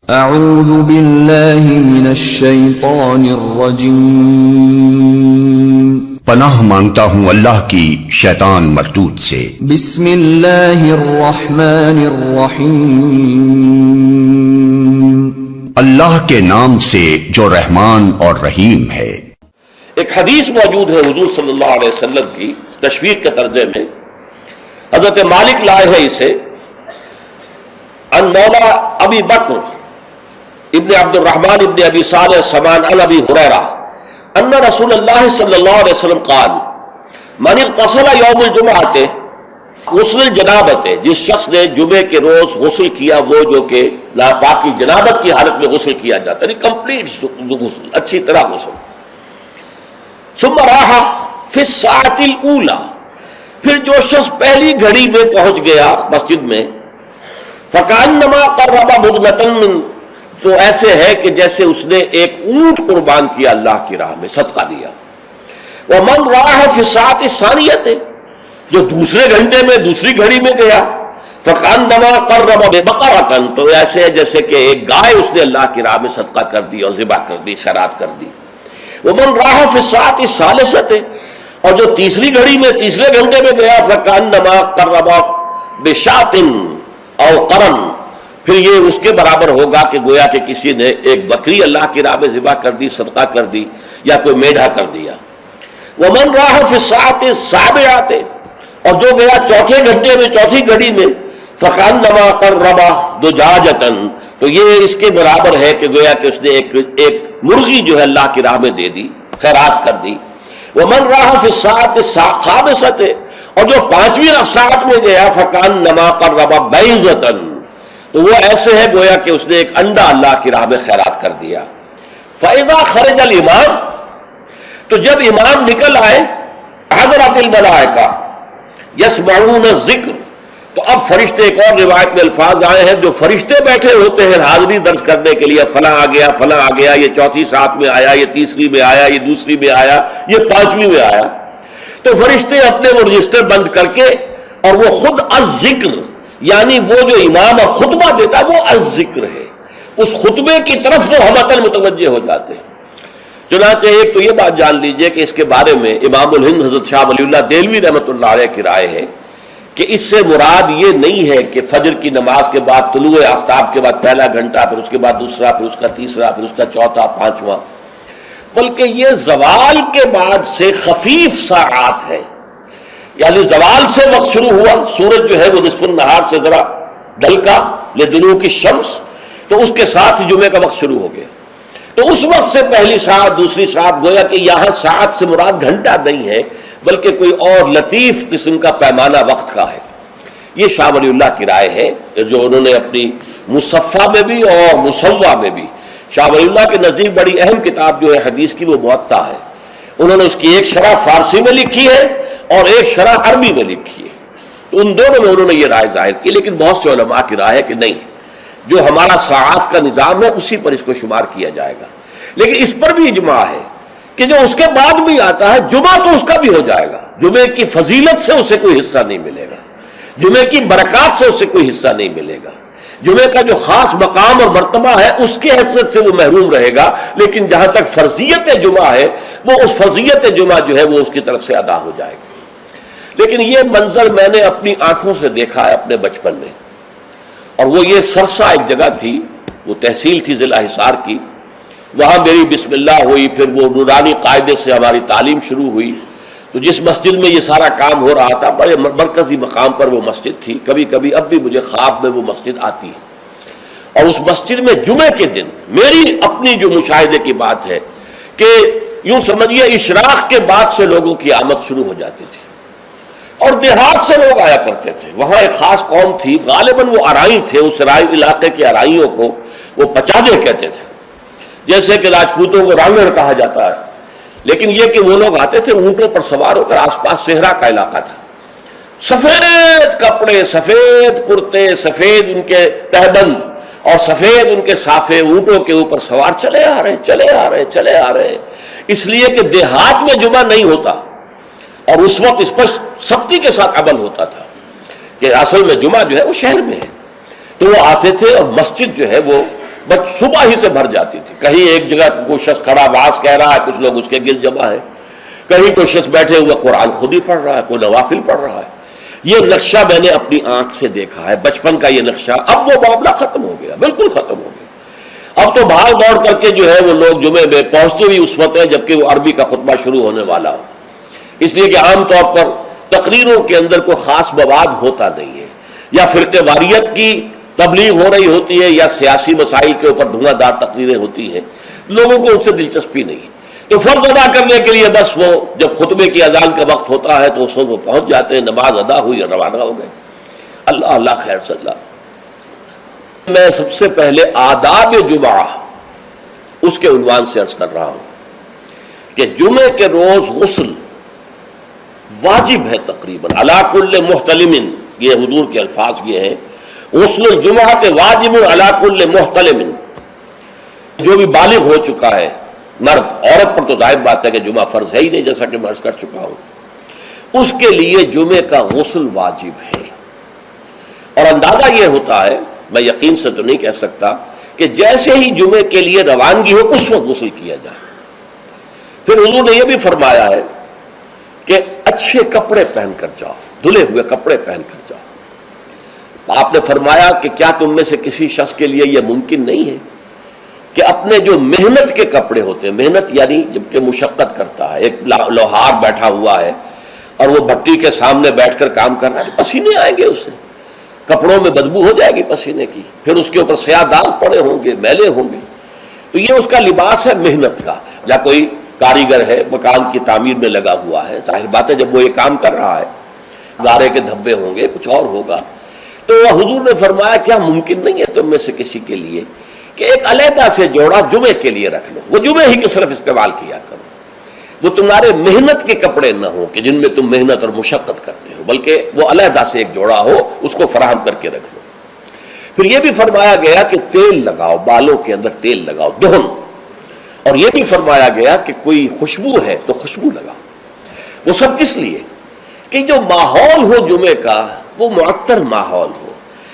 اعوذ باللہ من الشیطان الرجیم، پناہ مانگتا ہوں اللہ کی شیطان مردود سے۔ بسم اللہ الرحمن الرحیم، اللہ کے نام سے جو رحمان اور رحیم ہے۔ ایک حدیث موجود ہے حضور صلی اللہ علیہ وسلم کی تشویق کے ترجمے میں، حضرت مالک لائے ہیں اسے، ان مولا ابی بکر ابن عبد الرحمن ابن ابی صالح سمان عن ابی ہریرہ ان رسول اللہ صلی اللہ علیہ وسلم قال من اغتسل یوم الجمعۃ غسل الجنابت، جس شخص نے جمعے کے روز غسل کیا، وہ جو کہ ناپاکی جنابت کی حالت میں غسل کیا جاتا ہے، یعنی کمپلیٹ غسل، اچھی طرح غسل، ثم راح فی الساعۃ الاولی، پھر جو شخص پہلی گھڑی میں پہنچ گیا مسجد میں، فکأنما قرب بدنۃ من، تو ایسے ہے کہ جیسے اس نے ایک اونٹ قربان کیا اللہ کی راہ میں، صدقہ دیا۔ ومن راح فی الساعۃ الثانیۃ، جو دوسرے گھنٹے میں دوسری گھڑی میں گیا، فکأنما قرب بقرۃ، تو ایسے ہے جیسے کہ ایک گائے اس نے اللہ کی راہ میں صدقہ کر دی اور ذبح کر دی، خیرات کر دی۔ ومن راح فی الساعۃ الثالثۃ، اور جو تیسری گھڑی میں تیسرے گھنٹے میں گیا، فکأنما قرب بشاۃ او قرن، پھر یہ اس کے برابر ہوگا کہ گویا کہ کسی نے ایک بکری اللہ کی راہ میں ذبح کر دی، صدقہ کر دی، یا کوئی میڈھا کر دیا۔ ومن راح فی الساعۃ السابعۃ، اور جو گیا چوتھے گھنٹے میں چوتھی گھڑی میں، فکأنما قرب دجاجۃ، تو یہ اس کے برابر ہے کہ گویا کہ اس نے ایک مرغی جو ہے اللہ کی راہ میں دے دی، خیرات کر دی۔ ومن راح فی الساعۃ الخامسۃ، اور جو پانچویں ساعت میں گیا، فکأنما قرب بیضۃ، تو وہ ایسے ہے گویا کہ اس نے ایک انڈا اللہ کی راہ میں خیرات کر دیا۔ فَإِذَا خَرَجَ الْإِمَامُ، تو جب امام نکل آئے، حضرت الملائکہ یسمعون الذکر، تو اب فرشتے، ایک اور روایت میں الفاظ آئے ہیں جو فرشتے بیٹھے ہوتے ہیں حاضری درج کرنے کے لیے، فلاں آ گیا، فلاں آ گیا، یہ چوتھی ساتھ میں آیا، یہ تیسری میں آیا، یہ دوسری میں آیا، یہ پانچویں میں آیا، تو فرشتے اپنے وہ رجسٹر بند کر کے، اور وہ خود الذکر، یعنی وہ جو امام اور خطبہ دیتا ہے وہ الذکر ہے، اس خطبے کی طرف وہ ہمتاً متوجہ ہو جاتے ہیں۔ چنانچہ ایک تو یہ بات جان لیجئے کہ اس کے بارے میں امام الہند حضرت شاہ ولی اللہ دہلوی رحمۃ اللہ علیہ کی رائے ہے کہ اس سے مراد یہ نہیں ہے کہ فجر کی نماز کے بعد طلوع آفتاب کے بعد پہلا گھنٹہ، پھر اس کے بعد دوسرا، پھر اس کا تیسرا، پھر اس کا چوتھا، پانچواں، بلکہ یہ زوال کے بعد سے خفیف ساعات ہے، یعنی زوال سے وقت شروع ہوا، سورج جو ہے وہ نصف النہار سے ذرا ڈھل کا لدنو کی شمس، تو اس کے ساتھ جمعے کا وقت شروع ہو گیا، تو اس وقت سے پہلی ساعت، دوسری ساعت، گویا کہ یہاں ساعت سے مراد گھنٹہ نہیں ہے بلکہ کوئی اور لطیف قسم کا پیمانہ وقت کا ہے۔ یہ شاہ ولی اللہ کی رائے ہے جو انہوں نے اپنی مصفہ میں بھی اور مصوہ میں بھی، شاہ ولی اللہ کے نزدیک بڑی اہم کتاب جو ہے حدیث کی وہ موطا ہے، انہوں نے اس کی ایک شرح فارسی میں لکھی ہے اور ایک شرح عربی میں لکھی ہے، تو ان دونوں میں انہوں نے یہ رائے ظاہر کی، لیکن بہت سے علماء کی رائے ہے کہ نہیں، جو ہمارا ساعات کا نظام ہے اسی پر اس کو شمار کیا جائے گا۔ لیکن اس پر بھی اجماع ہے کہ جو اس کے بعد بھی آتا ہے جمعہ تو اس کا بھی ہو جائے گا، جمعے کی فضیلت سے اسے کوئی حصہ نہیں ملے گا، جمعے کی برکات سے اسے کوئی حصہ نہیں ملے گا، جمعے کا جو خاص مقام اور مرتبہ ہے اس کی حیثیت سے وہ محروم رہے گا، لیکن جہاں تک فرضیت جمعہ ہے وہ اس فرضیت جمعہ جو ہے وہ اس کی طرف سے ادا ہو جائے گا۔ لیکن یہ منظر میں نے اپنی آنکھوں سے دیکھا ہے اپنے بچپن میں، اور وہ یہ سرسا ایک جگہ تھی، وہ تحصیل تھی ضلع حصار کی، وہاں میری بسم اللہ ہوئی، پھر وہ نورانی قاعدے سے ہماری تعلیم شروع ہوئی، تو جس مسجد میں یہ سارا کام ہو رہا تھا بڑے مرکزی مقام پر وہ مسجد تھی، کبھی کبھی اب بھی مجھے خواب میں وہ مسجد آتی ہے، اور اس مسجد میں جمعے کے دن میری اپنی جو مشاہدے کی بات ہے کہ یوں سمجھیے اشراق کے بعد سے لوگوں کی آمد شروع ہو جاتی تھی، اور دیہات سے لوگ آیا کرتے تھے، وہاں ایک خاص قوم تھی، غالباً وہ ارائی تھے، اس رائی علاقے کے ارائیوں کو وہ پچادے کہتے تھے، جیسے کہ راجپوتوں کو رانگڑ کہا جاتا ہے، لیکن یہ کہ وہ لوگ آتے تھے اونٹوں پر سوار ہو کر، آس پاس صحرا کا علاقہ تھا، سفید کپڑے، سفید کرتے، سفید ان کے تہبند اور سفید ان کے صافے، اونٹوں کے اوپر سوار چلے آ رہے اس لیے کہ دیہات میں جمعہ نہیں ہوتا، اور اس وقت اس پر سختی کے ساتھ عمل ہوتا تھا کہ اصل میں جمعہ جو ہے وہ شہر میں ہے، تو وہ آتے تھے اور مسجد جو ہے وہ بس صبح ہی سے بھر جاتی تھی. کہیں ایک جگہ کوئی شخص کھڑا واز کہہ رہا ہے، کچھ لوگ اس کے گرد جمع ہے، کہیں کوئی شخص بیٹھے ہوئے قرآن خود ہی پڑھ رہا ہے، کوئی نوافل پڑھ رہا ہے. یہ نقشہ میں نے اپنی آنکھ سے دیکھا ہے، بچپن کا یہ نقشہ. اب وہ معاملہ ختم ہو گیا، بالکل ختم ہو گیا. اب تو بھاگ دوڑ کر کے جو ہے وہ لوگ جمعے میں پہنچتے بھی اس وقت ہے جبکہ وہ عربی کا خطبہ شروع ہونے والا ہو. اس لیے کہ عام طور پر تقریروں کے اندر کوئی خاص مواد ہوتا نہیں ہے، یا فرقہ واریت کی تبلیغ ہو رہی ہوتی ہے، یا سیاسی مسائل کے اوپر دھواں دار تقریریں ہوتی ہیں. لوگوں کو ان سے دلچسپی نہیں. تو فرض ادا کرنے کے لیے بس وہ جب خطبے کی اذان کا وقت ہوتا ہے تو اس وقت وہ پہنچ جاتے ہیں، نماز ادا ہوئی اور روانہ ہو گئے. اللہ اللہ خیر صلی اللہ. میں سب سے پہلے آداب جمعہ اس کے عنوان سے عرض کر رہا ہوں کہ جمعے کے روز غسل واجب ہے تقریباً علی کل محتلم. یہ حضور کے الفاظ یہ ہیں، غسل الجمعہ کے واجب علی کل محتلم. جو بھی بالغ ہو چکا ہے مرد، عورت پر تو ظاہر بات ہے کہ جمعہ فرض ہے ہی نہیں، جیسا کہ میں عرض کر چکا ہوں، اس کے لیے جمعے کا غسل واجب ہے. اور اندازہ یہ ہوتا ہے، میں یقین سے تو نہیں کہہ سکتا، کہ جیسے ہی جمعے کے لیے روانگی ہو اس وقت غسل کیا جائے. پھر حضور نے یہ بھی فرمایا ہے کہ اچھے کپڑے پہن کر جاؤ، دھلے ہوئے کپڑے پہن کر جاؤ. آپ نے فرمایا کہ کیا تم میں سے کسی شخص کے لیے یہ ممکن نہیں ہے کہ اپنے جو محنت کے کپڑے ہوتے ہیں، محنت یعنی جبکہ مشقت کرتا ہے، ایک لوہار بیٹھا ہوا ہے اور وہ بھٹی کے سامنے بیٹھ کر کام کر رہا ہے، تو پسینے آئیں گے اس سے، کپڑوں میں بدبو ہو جائے گی پسینے کی، پھر اس کے اوپر سیاہ داغ پڑے ہوں گے، میلے ہوں گے. تو یہ اس کا لباس ہے محنت کا. یا کوئی کاریگر ہے، مکان کی تعمیر میں لگا ہوا ہے، ظاہر بات ہے جب وہ یہ کام کر رہا ہے گارے کے دھبے ہوں گے، کچھ اور ہوگا. تو حضور نے فرمایا کیا ممکن نہیں ہے تم میں سے کسی کے لیے کہ ایک علیحدہ سے جوڑا جمعے کے لیے رکھ لو، وہ جمعے ہی کے صرف استعمال کیا کرو. وہ تمہارے محنت کے کپڑے نہ ہوں کہ جن میں تم محنت اور مشقت کرتے ہو، بلکہ وہ علیحدہ سے ایک جوڑا ہو، اس کو فراہم کر کے رکھ لو. پھر یہ بھی فرمایا گیا کہ تیل لگاؤ، بالوں کے اندر تیل لگاؤ، دہن. اور یہ بھی فرمایا گیا کہ کوئی خوشبو ہے تو خوشبو لگاؤ. وہ سب کس لیے کہ جو ماحول ہو جمعے کا وہ معطر ماحول ہو.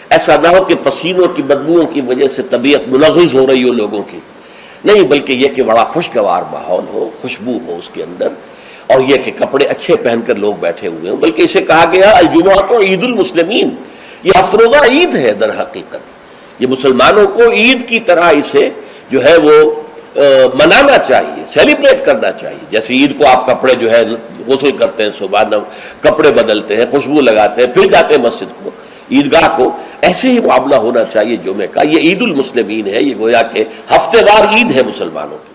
ایسا نہ ہو کہ پسینوں کی بدبوؤں کی وجہ سے طبیعت منغص ہو رہی ہو لوگوں کی، نہیں، بلکہ یہ کہ بڑا خوشگوار ماحول ہو، خوشبو ہو اس کے اندر، اور یہ کہ کپڑے اچھے پہن کر لوگ بیٹھے ہوئے ہوں. بلکہ اسے کہا گیا الجمعہ تو عید المسلمین، یہ ہفتہ روزہ عید ہے در حقیقت. یہ مسلمانوں کو عید کی طرح اسے جو ہے وہ منانا چاہیے، سیلیبریٹ کرنا چاہیے. جیسے عید کو آپ کپڑے جو ہے غسل کرتے ہیں، صبح کپڑے بدلتے ہیں، خوشبو لگاتے ہیں، پھر جاتے ہیں مسجد کو، عیدگاہ کو، ایسے ہی معاملہ ہونا چاہیے جمعے کا. یہ عید المسلمین ہے، یہ گویا کہ ہفتے وار عید ہے مسلمانوں کی.